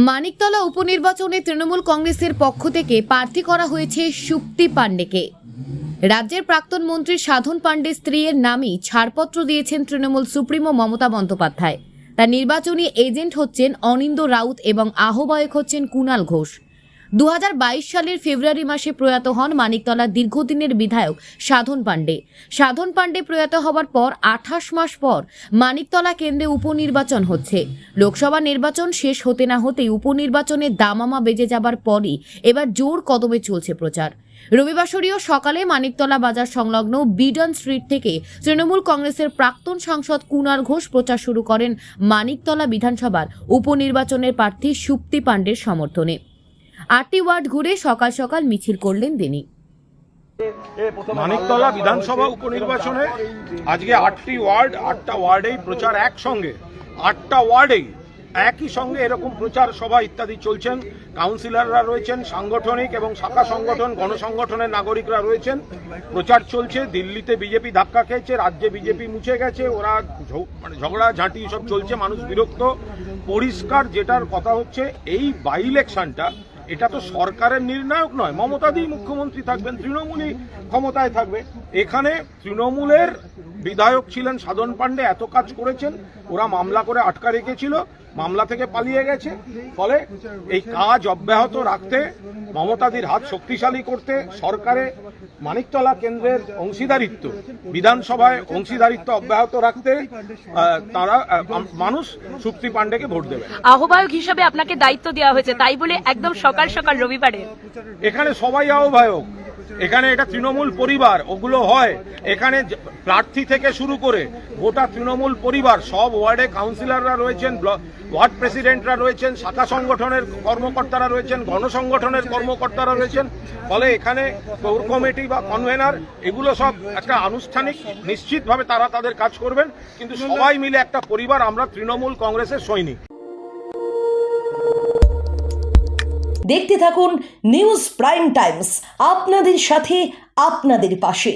মানিকতলা উপনির্বাচনে তৃণমূল কংগ্রেসের পক্ষ থেকে প্রার্থী করা হয়েছে সুপ্তি পাণ্ডেকে। রাজ্যের প্রাক্তন মন্ত্রী সাধন পাণ্ডের স্ত্রীর নামই ছাড়পত্র দিয়েছেন তৃণমূল সুপ্রিমো মমতা বন্দ্যোপাধ্যায়। তার নির্বাচনী এজেন্ট হচ্ছেন অনিন্দ্য রাউত এবং আহ্বায়ক হচ্ছেন কুণাল ঘোষ। 2022 সালের ফেব্রুয়ারি মাসে প্রয়াত হন মানিকতলার দীর্ঘদিনের বিধায়ক সাধন পাণ্ডে। সাধন পাণ্ডে প্রয়াত হওয়ার পর 28 মাস পর মানিকতলা কেন্দ্রে উপনির্বাচন হচ্ছে। লোকসভা নির্বাচন শেষ হতে না হতেই উপনির্বাচনে দামামা বেজে যাবার পরই এবার জোর কদমে চলছে প্রচার। রবিবাসরীয় সকালে মানিকতলা বাজার সংলগ্ন বিডন স্ট্রিট থেকে তৃণমূল কংগ্রেসের প্রাক্তন সাংসদ কুণাল ঘোষ প্রচার শুরু করেন মানিকতলা বিধানসভার উপনির্বাচনের প্রার্থী সুপ্তি পাণ্ডের সমর্থনে। 8টি ওয়ার্ড ঘুরে সকাল সকাল মিছিল করলেন তিনি। মানিকতলা বিধানসভা উপনির্বাচনে আজকে 8টি ওয়ার্ড, 8টা ওয়ার্ডেই প্রচার একসঙ্গে, 8টা ওয়ার্ডেই একই সঙ্গে এরকম প্রচার সভা ইত্যাদি চলছেন। কাউন্সিলররা রয়েছেন, সাংগঠনিক এবং শাখা সংগঠন, গণসংগঠনের নাগরিকরা রয়েছেন। প্রচার চলছে। দিল্লিতে বিজেপি ধাক্কা খেয়েছে, রাজ্যে বিজেপি মুছে গেছে, ওরা ঝগড়া ঝাঁটি সব চলছে, মানুষ বিরক্ত। পরিষ্কার যেটার কথা হচ্ছে, এই বাই ইলেকশনটা এটা তো সরকারের নির্ণায়ক নয়। মমতাদি মুখ্যমন্ত্রী থাকবেন, তৃণমূলই ক্ষমতায় থাকবে। এখানে তৃণমূলের বিধায়ক ছিলেন সাধন পাণ্ডে, এত কাজ করেছেন, ওরা মামলা করে আটকা রেখেছিল, মামলা থেকে পালিয়ে গেছে। ফলে এই কাজ অব্যাহত রাখতে, মমতাদির হাত শক্তিশালী করতে, সরকারে মানিকতলা কেন্দ্রের অংশীদারিত্ব, বিধানসভায় অংশীদারিত্ব অব্যাহত রাখতে তারা মানুষ সুপ্তি পাণ্ডেকে ভোট দেবে। আহ্বায়ক হিসেবে আপনাকে দায়িত্ব দেওয়া হয়েছে, তাই বলে একদম সকাল সকাল রবিবারে এখানে সবাই আহ্বায়ক। এখানে এটা তৃণমূল পরিবার, ওগুলো হয় এখানে প্রার্থী থেকে শুরু করে গোটা তৃণমূল পরিবার। সব ওয়ার্ডে কাউন্সিলররা রয়েছেন, ওয়ার্ড প্রেসিডেন্টরা রয়েছেন, শাখা সংগঠনের কর্মকর্তারা রয়েছেন, গণসংগঠনের কর্মকর্তারা রয়েছেন। ফলে এখানে কোর কমিটি বা কনভেনার এগুলো সব একটা আনুষ্ঠানিক, নিশ্চিতভাবে তারা তাদের কাজ করবেন, কিন্তু সবাই মিলে একটা পরিবার। আমরা তৃণমূল কংগ্রেসের সৈনিক। দেখতে থাকুন নিউজ প্রাইম টাইমস, আপনাদের সাথে আপনাদের পাশে।